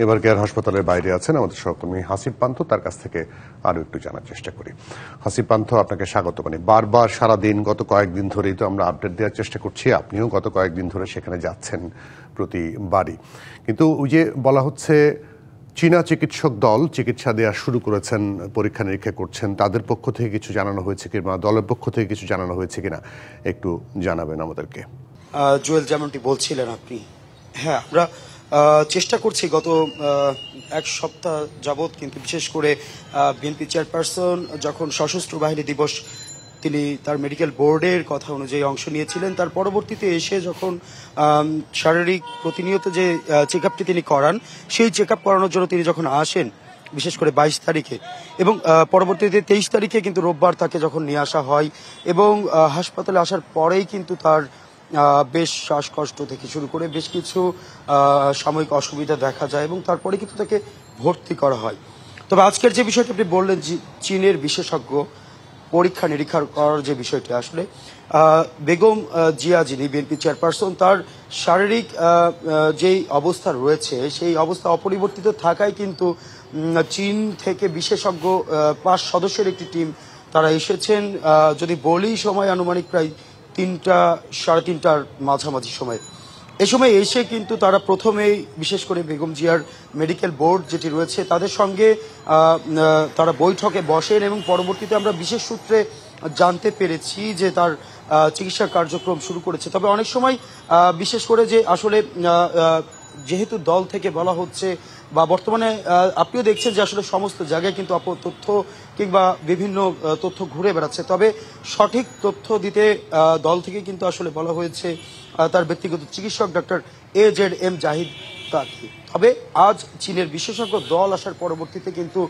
এবার কেয়ার হাসপাতালের বাইরে আছেন আমাদের সহকর্মী হাসিব পান্থ, তার কাছ থেকে আরো একটু জানার চেষ্টা করি। হাসিব পান্থ, আপনাকে স্বাগত। বারবার সারাদিন গত কয়েকদিন ধরেই তো আমরা আপডেট দেওয়ার চেষ্টা করছি, আপনিও গত কয়েকদিন ধরে সেখানে যাচ্ছেন প্রতিবারই, কিন্তু ওই যে বলা হচ্ছে চীনা চিকিৎসক দল চিকিৎসা দেওয়া শুরু করেছেন, পরীক্ষা নিরীক্ষা করছেন, তাদের পক্ষ থেকে কিছু জানানো হয়েছে কিংবা দলের পক্ষ থেকে কিছু জানানো হয়েছে কিনা একটু জানাবেন আমাদেরকে। জুয়েল, যেমনটি বলছিলেন আপনি, হ্যাঁ, আমরা চেষ্টা করছি গত এক সপ্তাহ যাবৎ, কিন্তু বিশেষ করে বিএনপি চেয়ারপারসন যখন সশস্ত্র বাহিনী দিবস তিনি তার মেডিকেল বোর্ডের কথা অনুযায়ী অংশ নিয়েছিলেন, তার পরবর্তীতে এসে যখন শারীরিক প্রতিনিয়ত যে চেক আপটি তিনি করান, সেই চেক আপ করানোর জন্য তিনি যখন আসেন বিশেষ করে 22 তারিখে এবং পরবর্তীতে 23 তারিখে কিন্তু রোববার তাকে যখন নিয়ে আসা হয় এবং হাসপাতালে আসার পরেই কিন্তু তার বেশ শ্বাসকষ্ট থেকে শুরু করে বেশ কিছু সাময়িক অসুবিধা দেখা যায় এবং তারপরে কিন্তু তাকে ভর্তি করা হয়। তবে আজকের যে বিষয়টি আপনি বললেন, চীনের বিশেষজ্ঞ পরীক্ষা নিরীক্ষা করার যে বিষয়টি, আসলে বেগম জিয়া যিনি বিএনপি চেয়ারপারসন, তার শারীরিক যেই অবস্থা রয়েছে সেই অবস্থা অপরিবর্তিত থাকায় কিন্তু চীন থেকে বিশেষজ্ঞ 5 সদস্যের একটি টিম তারা এসেছেন। যদি বলি সময় আনুমানিক প্রায় 3টা সাড়ে 3টার মাঝামাঝি সময়। এই সময় এসে কিন্তু তারা প্রথমেই বিশেষ করে বেগম জিয়ার মেডিকেল বোর্ড যেটি রয়েছে তাদের সঙ্গে তারা বৈঠকে বসেন এবং পরবর্তীতে আমরা বিশেষ সূত্রে জানতে পেরেছি যে তার চিকিৎসা কার্যক্রম শুরু করেছে। তবে অনেক সময় বিশেষ করে যে আসলে যেহেতু দল থেকে বলা হচ্ছে বা বর্তমানে আপনিও দেখছেন যে আসলে সমস্ত জায়গায় কিন্তু তথ্য কিংবা বিভিন্ন তথ্য ঘুরে বেড়াচ্ছে, তবে সঠিক তথ্য দিতে দল থেকে কিন্তু আসলে বলা হয়েছে তার ব্যক্তিগত চিকিৎসক ডক্টর AZM জাহিদ তাকে। তবে আজ চীনের বিশেষজ্ঞ দল আসার পরবর্তীতে কিন্তু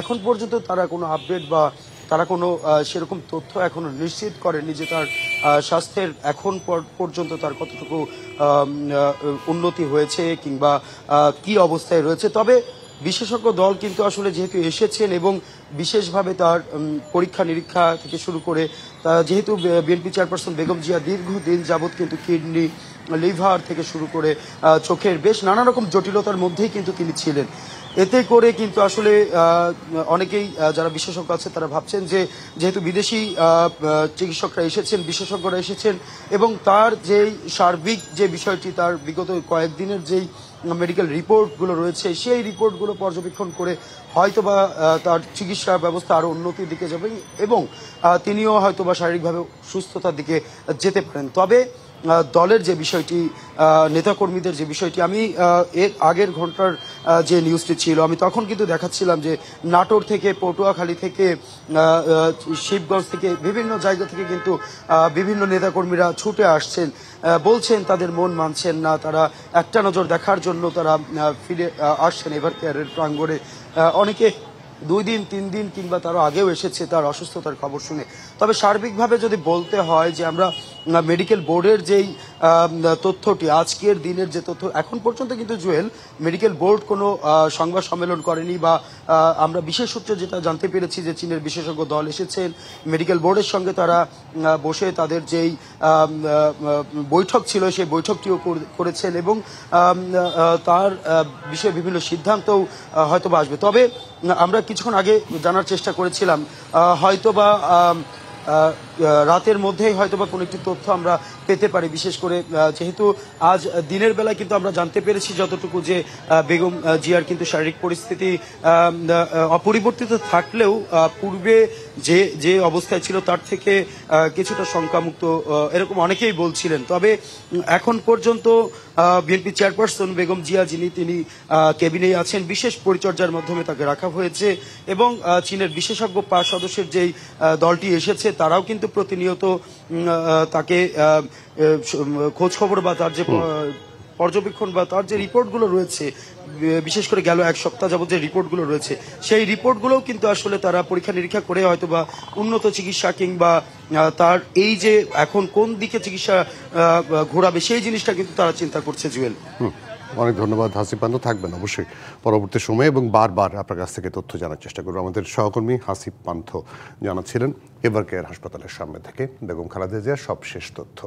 এখন পর্যন্ত তারা কোনো আপডেট বা তারা কোনো সেরকম তথ্য এখনো নিশ্চিত করেনি যে তার স্বাস্থ্যের এখন পর্যন্ত তার কতটুকু উন্নতি হয়েছে কিংবা কি অবস্থায় রয়েছে। তবে বিশেষজ্ঞ দল কিন্তু আসলে যেহেতু এসেছেন এবং বিশেষভাবে তার পরীক্ষা নিরীক্ষা থেকে শুরু করে যেহেতু বিএনপি চেয়ারপারসন বেগম জিয়া দীর্ঘদিন যাবৎ কিন্তু কিডনি, লিভার থেকে শুরু করে চোখের বেশ নানা রকম জটিলতার মধ্যেই কিন্তু তিনি ছিলেন। এতে করে কিন্তু আসলে অনেকেই যারা বিশেষজ্ঞ আছে তারা ভাবছেন যে যেহেতু বিদেশি চিকিৎসকরা এসেছেন, বিশেষজ্ঞরা এসেছেন এবং তার যেই সার্বিক যে বিষয়টি, তার বিগত কয়েকদিনের যেই মেডিকেল রিপোর্টগুলো রয়েছে সেই রিপোর্টগুলো পর্যবেক্ষণ করে হয়তোবা তার চিকিৎসা ব্যবস্থা আরও উন্নতির দিকে যাবে এবং তিনিও হয়তোবা শারীরিকভাবে সুস্থতার দিকে যেতে পারেন। তবে দলের যে বিষয়টি, নেতাকর্মীদের যে বিষয়টি, আমি এর আগের ঘন্টার যে নিউজটি ছিল আমি তখন কিন্তু দেখাচ্ছিলাম যে নাটোর থেকে, পটুয়াখালী থেকে, শিবগঞ্জ থেকে, বিভিন্ন জায়গা থেকে কিন্তু বিভিন্ন নেতাকর্মীরা ছুটে আসছেন, বলছেন তাদের মন মানছেন না, তারা একটা নজর দেখার জন্য তারা ফিরে আসছেন এবার কেয়ারের প্রাঙ্গণে। অনেকে 2 দিন 3 দিন কিংবা তারও আগেও এসেছে তার অসুস্থতার খবর শুনে। তবে সার্বিকভাবে যদি বলতে হয় যে আমরা মেডিকেল বোর্ডের যেই তথ্যটি, আজকের দিনের যে তথ্য, এখন পর্যন্ত কিন্তু জুয়েল মেডিকেল বোর্ড কোনো সংবাদ সম্মেলন করেনি বা আমরা বিশেষ সূত্রে যেটা জানতে পেরেছি যে চীনের বিশেষজ্ঞ দল এসেছেন, মেডিকেল বোর্ডের সঙ্গে তারা বসে তাদের যেই বৈঠক ছিল সেই বৈঠকটিও করেছেন এবং তার বিষয়ে বিভিন্ন সিদ্ধান্তও হয়তোবা আসবে। তবে আমরা কিছুক্ষণ আগে জানার চেষ্টা করেছিলাম হয়তোবা রাতের মধ্যেই হয়তোবা কোনো একটি তথ্য আমরা পেতে পারি, বিশেষ করে যেহেতু আজ দিনের বেলায় কিন্তু আমরা জানতে পেরেছি যতটুকু যে বেগম জিয়ার কিন্তু শারীরিক পরিস্থিতি অপরিবর্তিত থাকলেও পূর্বে যে অবস্থায় ছিল তার থেকে কিছুটা শঙ্কামুক্ত এরকম অনেকেই বলছিলেন। তবে এখন পর্যন্ত বিএনপি চেয়ারপারসন বেগম জিয়া তিনি কেবিনেই আছেন, বিশেষ পরিচর্যার মাধ্যমে তাকে রাখা হয়েছে এবং চীনের বিশেষজ্ঞ 5 সদস্যের যেই দলটি এসেছে তারাও কিন্তু প্রতিনিয়ত তাকে খোঁজ খবর বা তার যে পর্যবেক্ষণ বা তার যে রিপোর্টগুলো রয়েছে, বিশেষ করে গেল এক সপ্তাহ যাবত যে রিপোর্টগুলো রয়েছে সেই রিপোর্টগুলোও কিন্তু আসলে তারা পরীক্ষা নিরীক্ষা করে হয়তোবা উন্নত চিকিৎসা কিংবা তার এই যে এখন কোন দিকে চিকিৎসা ঘোরাবে সেই জিনিসটা কিন্তু তারা চিন্তা করছে। জুয়েল, অনেক ধন্যবাদ হাসিব পান্থ, থাকবেন অবশ্যই পরবর্তী সময়ে এবং বারবার আপনার কাছ থেকে তথ্য জানার চেষ্টা করবো। আমাদের সহকর্মী হাসিব পান্থ জানাচ্ছিলেন এবার কেয়ার হাসপাতালের সামনে থেকে বেগম খালেদা জিয়ার সবশেষ তথ্য।